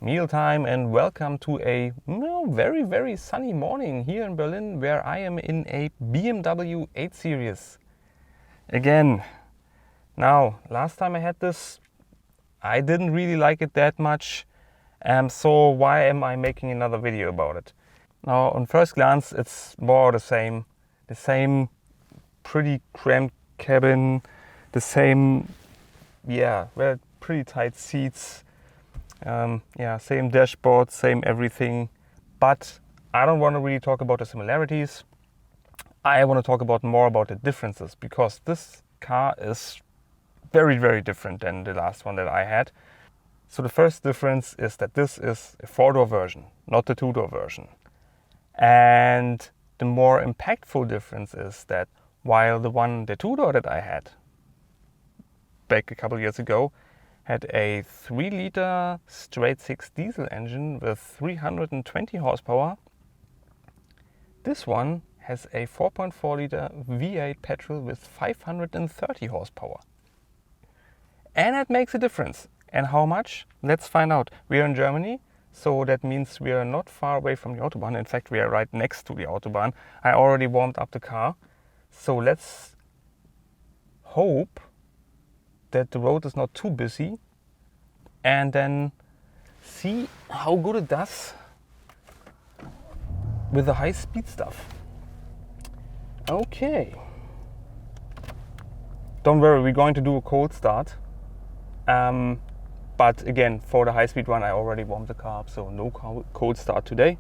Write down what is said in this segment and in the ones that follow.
mealtime, and welcome to a very sunny morning here in Berlin, where I am in a BMW 8 Series again. Now, last time I had this, I didn't really like it that much, so why am I making another video about it? Now, on first glance, it's more the same pretty cramped cabin, the same, very pretty tight seats, same dashboard, same everything. But I don't want to really talk about the similarities. I want to talk more about the differences, because this car is very different than the last one that I had. So the first difference is that this is a 4-door version, not the 2-door version. And the more impactful difference is that while the 2-door that I had back a couple years ago had a 3-liter straight-six diesel engine with 320 horsepower, this one has a 4.4-liter V8 petrol with 530 horsepower. And that makes a difference. And how much? Let's find out. We are in Germany, so that means we are not far away from the Autobahn. In fact, we are right next to the Autobahn. I already warmed up the car. So let's hope that the road is not too busy, and then see how good it does with the high speed stuff. Okay. Don't worry, we're going to do a cold start. But again, for the high speed one, I already warmed the car up, so no cold start today.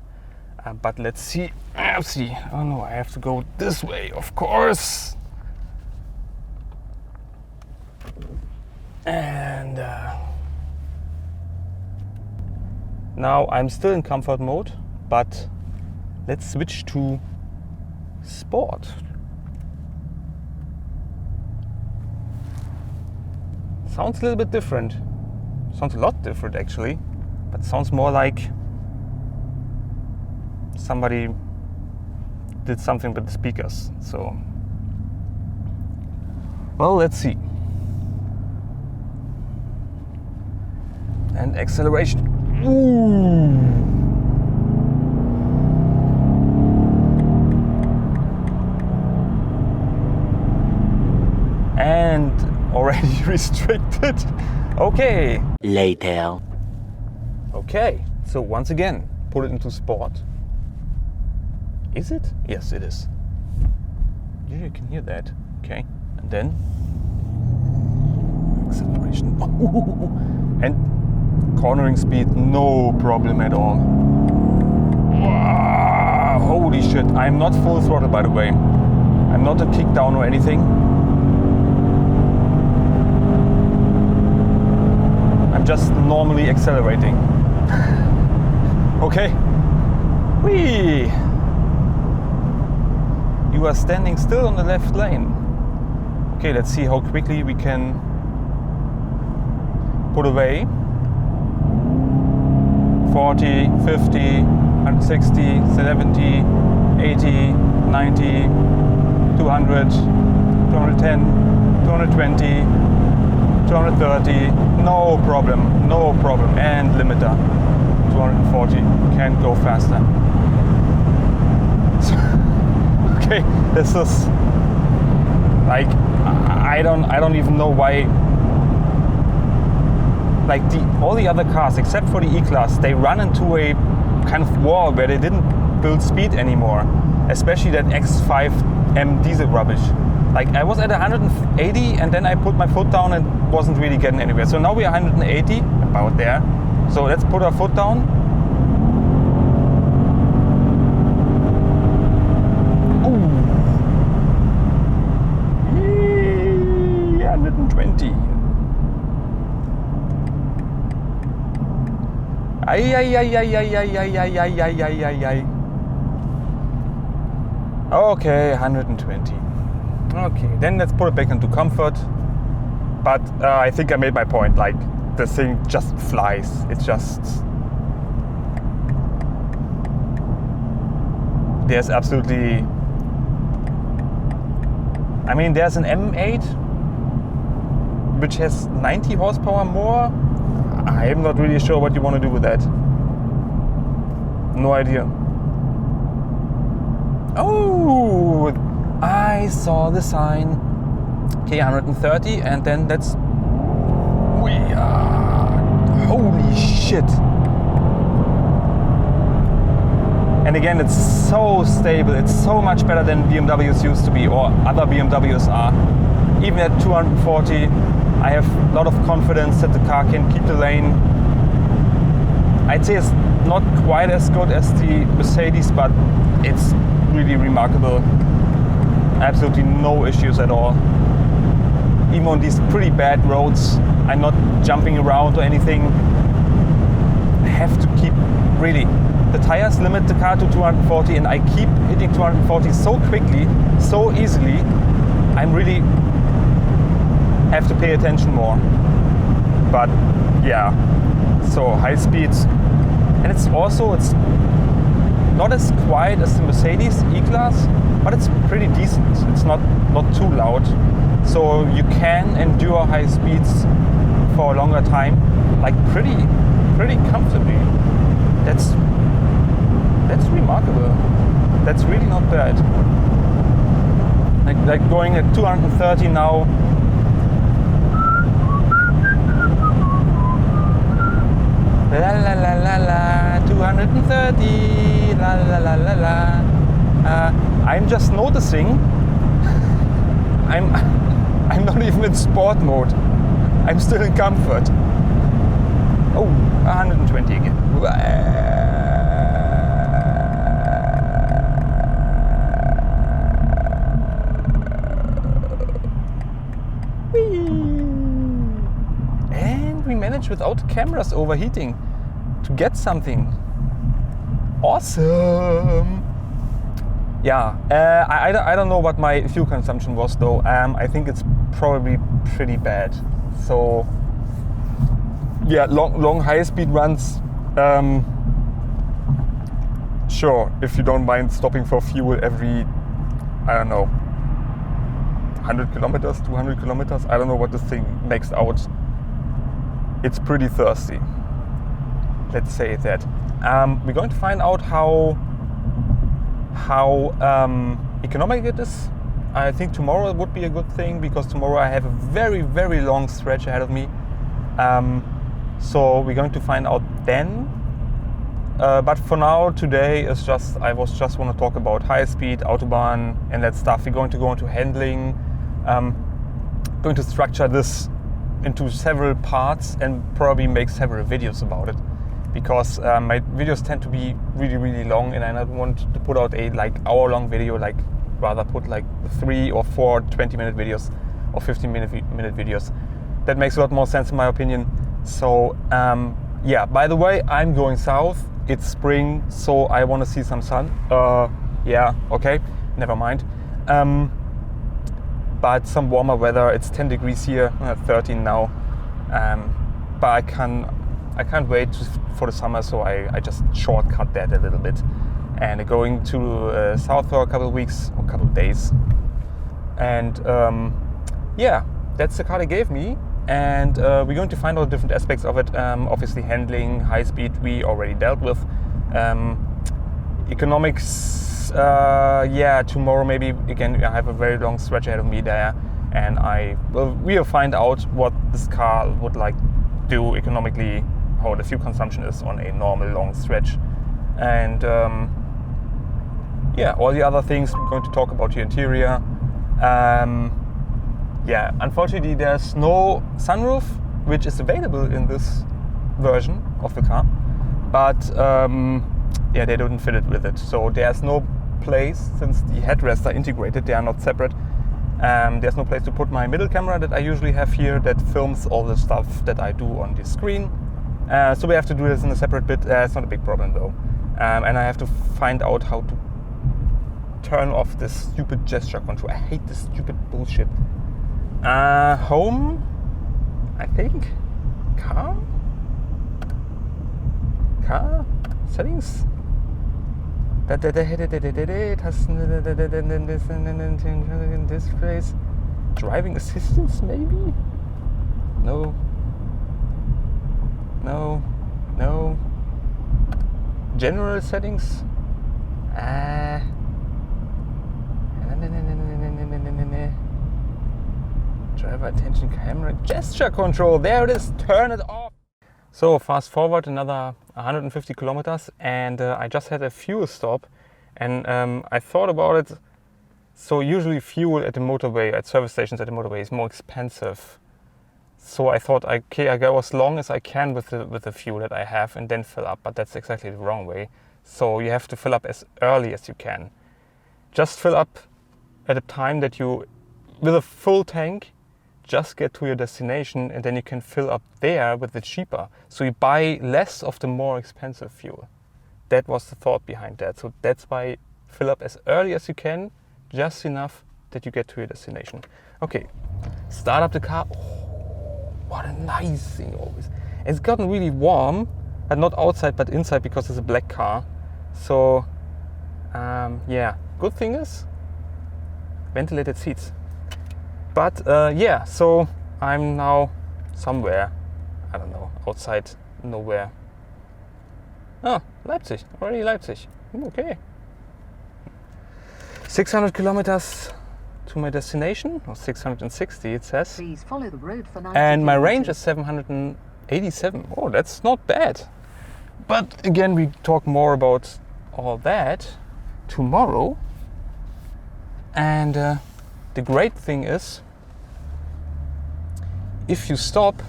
But let's see. Oh no, I have to go this way, of course. And now I'm still in comfort mode, but let's switch to sport. Sounds a little bit different. Sounds a lot different actually, but sounds more like somebody did something with the speakers. So, well, let's see. And acceleration. Ooh. And already restricted. Okay. Later. Okay, so once again, put it into sport. Is it? Yes, it is. You can hear that. Okay, and then acceleration. And cornering speed, no problem at all. Wow, holy shit! I'm not full throttle, by the way. I'm not a kick down or anything. I'm just normally accelerating. Okay. Whee! You are standing still on the left lane. Okay, let's see how quickly we can put away. 40, 50, 160, 70, 80, 90, 200, 210, 220, 230, no problem. And limiter, 240, can't go faster. Okay, this is like, I don't even know why. Like all the other cars, except for the E-Class, they run into a kind of wall where they didn't build speed anymore. Especially that X5M diesel rubbish. Like I was at 180 and then I put my foot down and wasn't really getting anywhere. So now we are 180, about there. So let's put our foot down. Ooh. 120. Ay. Okay, 120. Okay, then let's put it back into comfort. But I think I made my point. Like, the thing just flies. It's just... There's absolutely... I mean, there's an M8 which has 90 horsepower more. I'm not really sure what you want to do with that. No idea. Oh, I saw the sign K130, and then that's holy shit. And again, it's so stable. It's so much better than BMWs used to be, or other BMWs are. Even at 240, I have a lot of confidence that the car can keep the lane. I'd say it's not quite as good as the Mercedes, but it's really remarkable. Absolutely no issues at all. Even on these pretty bad roads, I'm not jumping around or anything. I have to keep, really, the tires limit the car to 240, and I keep hitting 240 so quickly, so easily. I'm really have to pay attention more. But yeah, so high speeds, and it's not as quiet as the Mercedes E-Class, but it's pretty decent. It's not too loud, so you can endure high speeds for a longer time, like pretty comfortably. That's remarkable. That's really not bad. Like going at 230 now. La la la la la, 230, la la la la la. I'm just noticing, I'm not even in sport mode. I'm still in comfort. Oh, 120 again. And we managed without cameras overheating to get something. Awesome! Yeah, I don't know what my fuel consumption was though. I think it's probably pretty bad. So yeah, long high speed runs. Sure, if you don't mind stopping for fuel every, I don't know, 100 kilometers, 200 kilometers. I don't know what this thing makes out. It's pretty thirsty. Let's say that. We're going to find out how economic it is. I think tomorrow would be a good thing, because tomorrow I have a very, very long stretch ahead of me. So we're going to find out then. But for now, today is just, I just want to talk about high-speed Autobahn and that stuff. We're going to go into handling, going to structure this into several parts and probably make several videos about it, because my videos tend to be really, really long, and I don't want to put out a hour-long video, rather put 3 or 4 20-minute videos or 15-minute videos. That makes a lot more sense in my opinion. So yeah, by the way, I'm going south. It's spring, so I want to see some sun. Yeah, okay, never mind. But some warmer weather. It's 10 degrees here, 13 now. But I can't wait for the summer, so I just shortcut that a little bit. And going to south for a couple of weeks or a couple of days. And yeah, that's the car they gave me. And we're going to find out different aspects of it. Obviously handling, high speed we already dealt with. Economics, yeah, tomorrow maybe, again, I have a very long stretch ahead of me there, and we'll find out what this car would do economically, how the fuel consumption is on a normal long stretch. And yeah, all the other things we're going to talk about the interior. Yeah, unfortunately there's no sunroof, which is available in this version of the car, but yeah, they didn't fit it with it. So there's no place, since the headrests are integrated, they are not separate. There's no place to put my middle camera that I usually have here that films all the stuff that I do on the screen. So we have to do this in a separate bit. It's not a big problem though. And I have to find out how to turn off this stupid gesture control. I hate this stupid bullshit. Home, I think. Car settings. Displays. Driving assistance, maybe. No. No. No. General settings. Driver attention camera. Gesture control. There it is. Turn it off. So fast forward another 150 kilometers and I just had a fuel stop and I thought about it. So usually fuel at the motorway, at service stations at the motorway is more expensive. So I thought, okay, I go as long as I can with the fuel that I have and then fill up, but that's exactly the wrong way. So you have to fill up as early as you can. Just fill up at a time that you, with a full tank, just get to your destination and then you can fill up there with the cheaper. So you buy less of the more expensive fuel. That was the thought behind that. So that's why fill up as early as you can, just enough that you get to your destination. Okay, start up the car. Oh, what a nice thing always. It's gotten really warm, but not outside but inside because it's a black car. So yeah, good thing is ventilated seats. But yeah, so I'm now somewhere, I don't know, outside nowhere. Oh, Leipzig, already Leipzig. Okay. 600 kilometers to my destination, or 660 it says. Please follow the road for 90 and my kilometers. range is 787. Oh, that's not bad. But again, we talk more about all that tomorrow. And the great thing is, if you stop,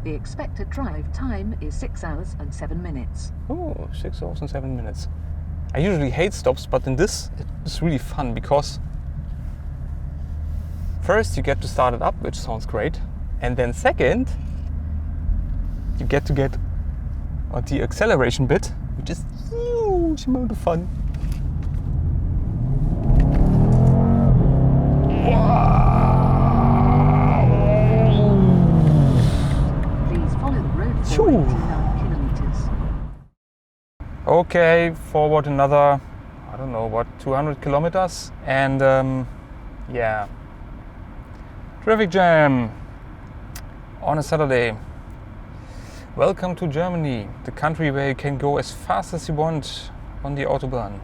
the expected drive time is 6 hours and 7 minutes. oh, 6 hours and 7 minutes. I usually hate stops, but in this it's really fun because first you get to start it up, which sounds great, and then second you get on the acceleration bit, which is huge amount of fun. Please follow the road for 89 kilometers. Okay, forward another, I don't know what, 200 kilometers, and yeah, traffic jam on a Saturday. Welcome to Germany, the country where you can go as fast as you want on the Autobahn,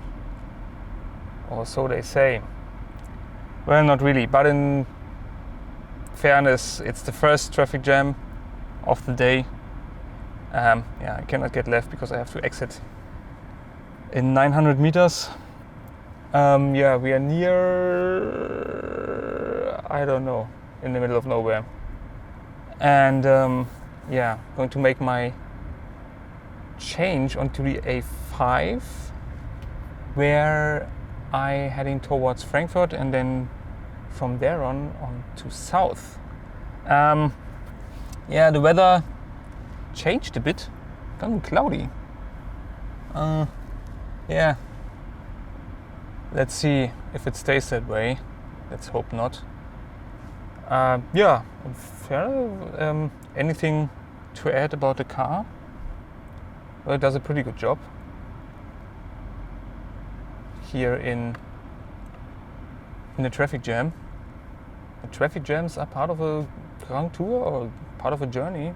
or so they say. Well, not really, but in fairness, it's the first traffic jam of the day. Yeah, I cannot get left because I have to exit in 900 meters. Yeah, we are near, I don't know, in the middle of nowhere. And yeah, going to make my change onto the A5, where I heading towards Frankfurt and then from there on to south. Yeah, the weather changed a bit, gotten cloudy. Yeah, let's see if it stays that way. Let's hope not. Yeah, anything to add about the car? Well, it does a pretty good job here in the traffic jam. The traffic jams are part of a Grand Tour or part of a journey.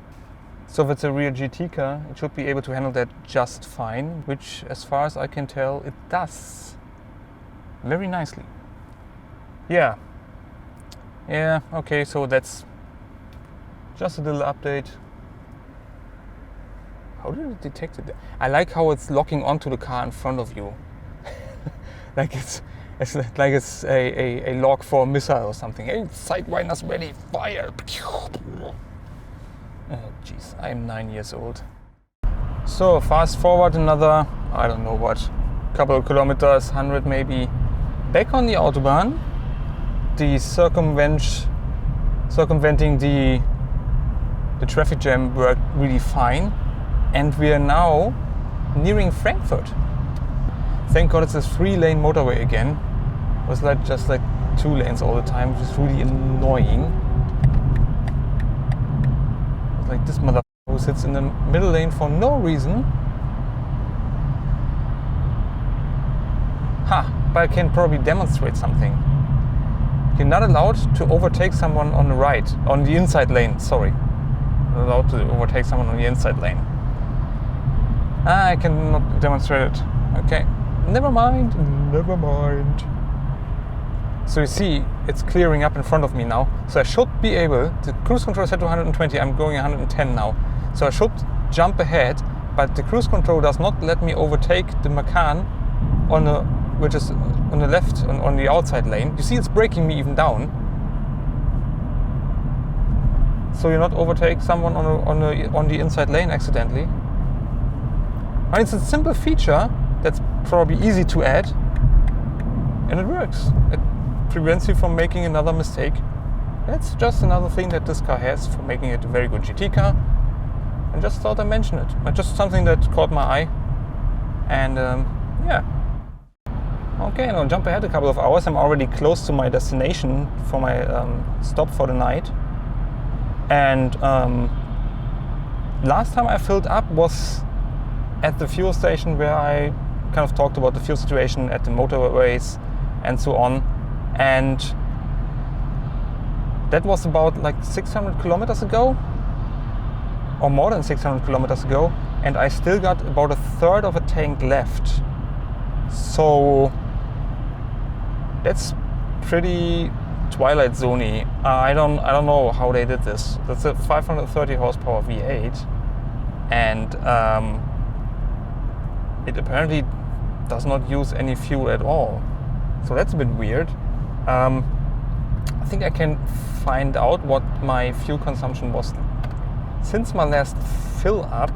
So if it's a real GT car, it should be able to handle that just fine, which as far as I can tell, it does very nicely. Yeah. Yeah, okay, so that's just a little update. How did it detect it? I like how it's locking onto the car in front of you. like it's a lock for a missile or something. Hey, sidewinders ready, fire! Oh jeez, I am 9 years old. So fast forward another, I don't know what, couple of kilometers, 100 maybe, back on the Autobahn. The circumventing the traffic jam worked really fine, and we are now nearing Frankfurt. Thank God it's a 3-lane motorway again. It was just like 2 lanes all the time, which is really annoying. Like this mother who sits in the middle lane for no reason. Ha! But I can probably demonstrate something. You're not allowed to overtake someone on the right, on the inside lane, sorry. allowed to overtake someone on the inside lane. I cannot demonstrate it. Okay, never mind. So you see, it's clearing up in front of me now. So I should be able, the cruise control is set to 120, I'm going 110 now. So I should jump ahead, but the cruise control does not let me overtake the Macan which is on the left, on the outside lane. You see, it's braking me even down. So you not overtake someone on the inside lane accidentally. And it's a simple feature that's probably easy to add, and it works. It prevents you from making another mistake. That's just another thing that this car has for making it a very good GT car. I just thought I'd mention it. Just something that caught my eye. And yeah. Okay, now jump ahead a couple of hours. I'm already close to my destination for my stop for the night. And last time I filled up was at the fuel station where I kind of talked about the fuel situation at the motorways and so on. And that was about like 600 kilometers ago, or more than 600 kilometers ago, and I still got about a third of a tank left. So that's pretty Twilight Zone-y. I don't know how they did this. That's a 530 horsepower V8, and it apparently does not use any fuel at all. So that's a bit weird. I think I can find out what my fuel consumption was since my last fill up.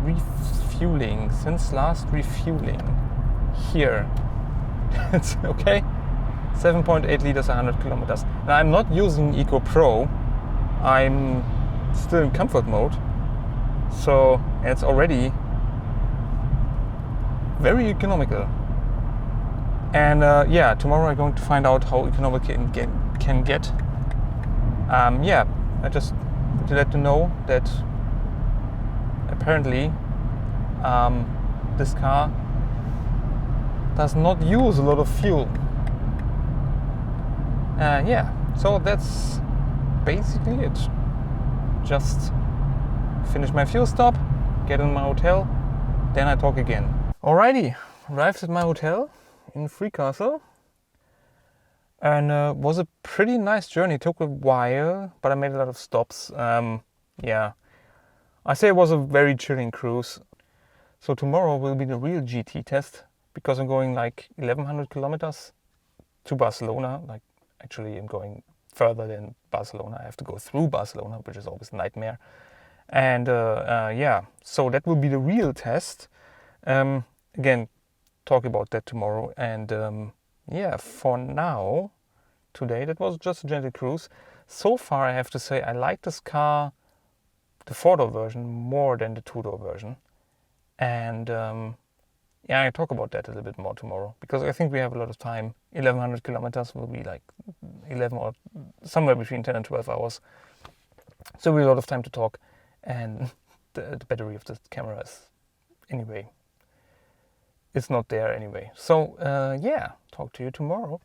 Refueling, since last refueling. Here. It's okay. 7.8 liters, 100 kilometers. Now I'm not using Eco Pro. I'm still in comfort mode. So it's already very economical. And yeah, tomorrow I'm going to find out how economical it can get. Yeah, I just want to let you know that apparently this car does not use a lot of fuel. Yeah, so that's basically it. Just finish my fuel stop, get in my hotel, then I talk again. Alrighty, arrived at my hotel in Freecastle, and was a pretty nice journey. It took a while, but I made a lot of stops. Yeah, I say it was a very chilling cruise. So tomorrow will be the real GT test, because I'm going like 1100 kilometers to Barcelona. Like, actually I'm going further than Barcelona. I have to go through Barcelona, which is always a nightmare. And yeah, so that will be the real test. Again, talk about that tomorrow. And yeah, for now, today, that was just a gentle cruise. So far, I have to say, I like this car, the 4-door version, more than the 2-door version. And yeah, I talk about that a little bit more tomorrow, because I think we have a lot of time. 1100 kilometers will be like 11 or somewhere between 10 and 12 hours. So we have a lot of time to talk. And the battery of the camera is, anyway, it's not there anyway. So yeah, talk to you tomorrow.